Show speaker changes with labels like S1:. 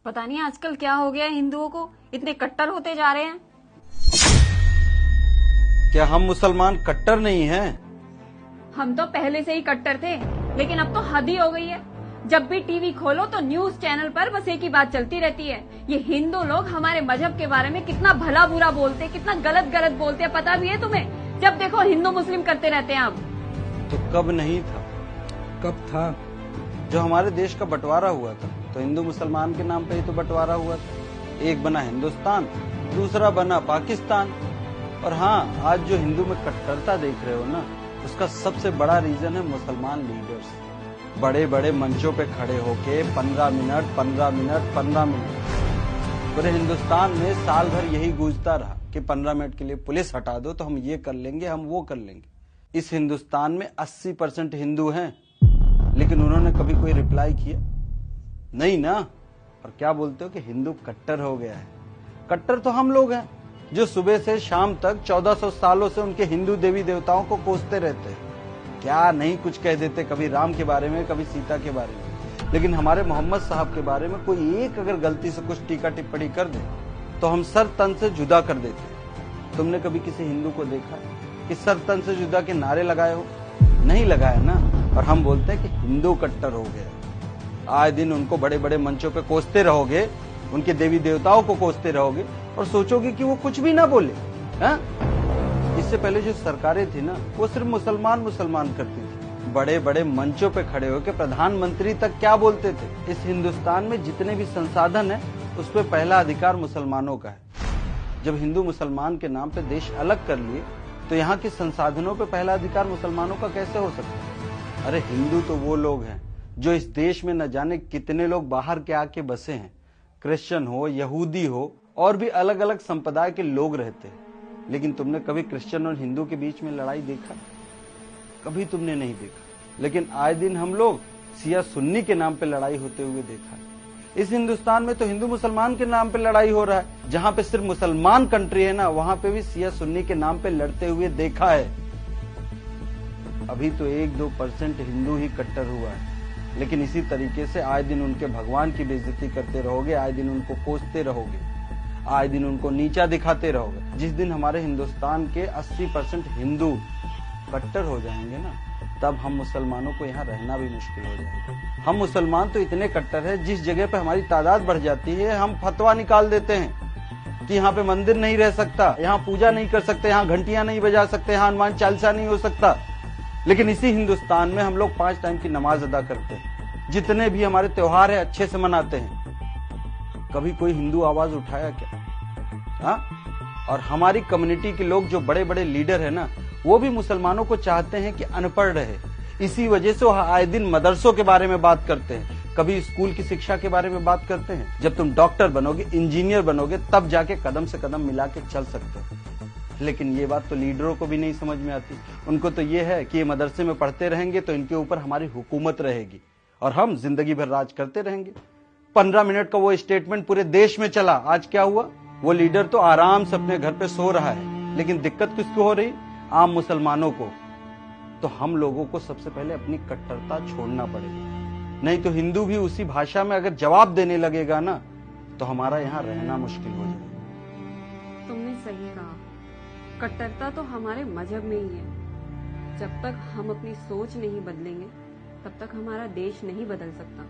S1: पता नहीं आजकल क्या हो गया है हिंदुओं को, इतने कट्टर होते जा रहे हैं।
S2: क्या हम मुसलमान कट्टर नहीं हैं?
S1: हम तो पहले से ही कट्टर थे, लेकिन अब तो हद ही हो गई है। जब भी टीवी खोलो तो न्यूज चैनल पर बस एक ही बात चलती रहती है, ये हिंदू लोग हमारे मजहब के बारे में कितना भला बुरा बोलते हैं, कितना गलत गलत बोलते हैं। पता भी है तुम्हें? जब देखो हिंदू मुस्लिम करते रहते हैं। अब
S2: तो कब नहीं था?
S3: कब था?
S2: जो हमारे देश का बंटवारा हुआ था तो हिंदू मुसलमान के नाम पे ही तो बंटवारा हुआ था। एक बना हिंदुस्तान, दूसरा बना पाकिस्तान। और हाँ, आज जो हिंदू में कट्टरता देख रहे हो ना, उसका सबसे बड़ा रीजन है मुसलमान लीडर्स। बड़े बड़े मंचों पे खड़े होके 15 मिनट पूरे हिंदुस्तान में साल भर यही गूंजता रहा कि 15 मिनट के लिए पुलिस हटा दो तो हम ये कर लेंगे, हम वो कर लेंगे। इस हिंदुस्तान में 80% हिंदू हैं, लेकिन उन्होंने कभी कोई रिप्लाई किया नहीं ना। और क्या बोलते हो कि हिंदू कट्टर हो गया है। कट्टर तो हम लोग हैं जो सुबह से शाम तक 1400 सालों से उनके हिंदू देवी देवताओं को कोसते रहते हैं। क्या नहीं कुछ कह देते, कभी राम के बारे में, कभी सीता के बारे में, लेकिन हमारे मोहम्मद साहब के बारे में कोई एक अगर गलती से कुछ टीका टिप्पणी कर दे तो हम सर तन से जुदा कर देते। तुमने कभी किसी हिंदू को देखा कि सर तन से जुदा के नारे लगाए हो? नहीं लगाया ना। और हम बोलते हैं कि हिंदू कट्टर हो गया। आए दिन उनको बड़े बड़े मंचों पे कोसते रहोगे, उनके देवी देवताओं को कोसते रहोगे और सोचोगे कि वो कुछ भी ना बोले। हा? इससे पहले जो सरकारें थी ना, वो सिर्फ मुसलमान करती थी। बड़े बड़े मंचों पे खड़े होकर प्रधानमंत्री तक क्या बोलते थे? इस हिंदुस्तान में जितने भी संसाधन है उस पर पहला अधिकार मुसलमानों का है। जब हिंदू मुसलमान के नाम पे देश अलग कर लिए तो यहाँ के संसाधनों पे पहला अधिकार मुसलमानों का कैसे हो सकता है? अरे हिंदू तो वो लोग हैं जो इस देश में न जाने कितने लोग बाहर के आके बसे हैं। क्रिश्चियन हो, यहूदी हो, और भी अलग अलग संप्रदाय के लोग रहते हैं। लेकिन तुमने कभी क्रिश्चियन और हिंदू के बीच में लड़ाई देखा? कभी तुमने नहीं देखा। लेकिन आए दिन हम लोग सिया सुन्नी के नाम पे लड़ाई होते हुए देखा। इस हिंदुस्तान में तो हिंदू मुसलमान के नाम पे लड़ाई हो रहा है। जहाँ पे सिर्फ मुसलमान कंट्री है ना, वहाँ पे भी सिया सुन्नी के नाम पे लड़ते हुए देखा है। अभी तो 1-2% हिंदू ही कट्टर हुआ है, लेकिन इसी तरीके से आए दिन उनके भगवान की बेइज्जती करते रहोगे, आए दिन उनको कोसते रहोगे, आए दिन उनको नीचा दिखाते रहोगे। जिस दिन हमारे हिंदुस्तान के 80% हिंदू कट्टर हो जाएंगे ना, तब हम मुसलमानों को यहाँ रहना भी मुश्किल हो जाएगा। हम मुसलमान तो इतने कट्टर हैं, जिस जगह पे हमारी तादाद बढ़ जाती है हम फतवा निकाल देते हैं कि यहाँ पे मंदिर नहीं रह सकता, यहाँ पूजा नहीं कर सकते, यहाँ घंटियां नहीं बजा सकते, यहाँ हनुमान चालीसा नहीं हो सकता। लेकिन इसी हिंदुस्तान में हम लोग 5 टाइम की नमाज अदा करते हैं, जितने भी हमारे त्योहार है अच्छे से मनाते हैं। कभी कोई हिंदू आवाज उठाया क्या? हाँ? और हमारी कम्युनिटी के लोग जो बड़े बड़े लीडर है ना, वो भी मुसलमानों को चाहते हैं कि अनपढ़ रहे। इसी वजह से वो आए दिन मदरसों के बारे में बात करते हैं, कभी स्कूल की शिक्षा के बारे में बात करते हैं। जब तुम डॉक्टर बनोगे, इंजीनियर बनोगे, तब जाके कदम से कदम मिला के चल सकते हो। लेकिन ये बात तो लीडरों को भी नहीं समझ में आती। उनको तो ये है कि ये मदरसे में पढ़ते रहेंगे तो इनके ऊपर हमारी हुकूमत रहेगी और हम जिंदगी भर राज करते रहेंगे। 15 मिनट का वो स्टेटमेंट पूरे देश में चला। आज क्या हुआ? वो लीडर तो आराम से अपने घर पे सो रहा है, लेकिन दिक्कत किसको हो रही? आम मुसलमानों को। तो हम लोगों को सबसे पहले अपनी कट्टरता छोड़ना पड़ेगा, नहीं तो हिंदू भी उसी भाषा में अगर जवाब देने लगेगा ना, तो हमारा यहाँ रहना मुश्किल हो जाएगा।
S1: तुमने सही कहा, कट्टरता तो हमारे मजहब में ही है। जब तक हम अपनी सोच नहीं बदलेंगे, तब तक हमारा देश नहीं बदल सकता।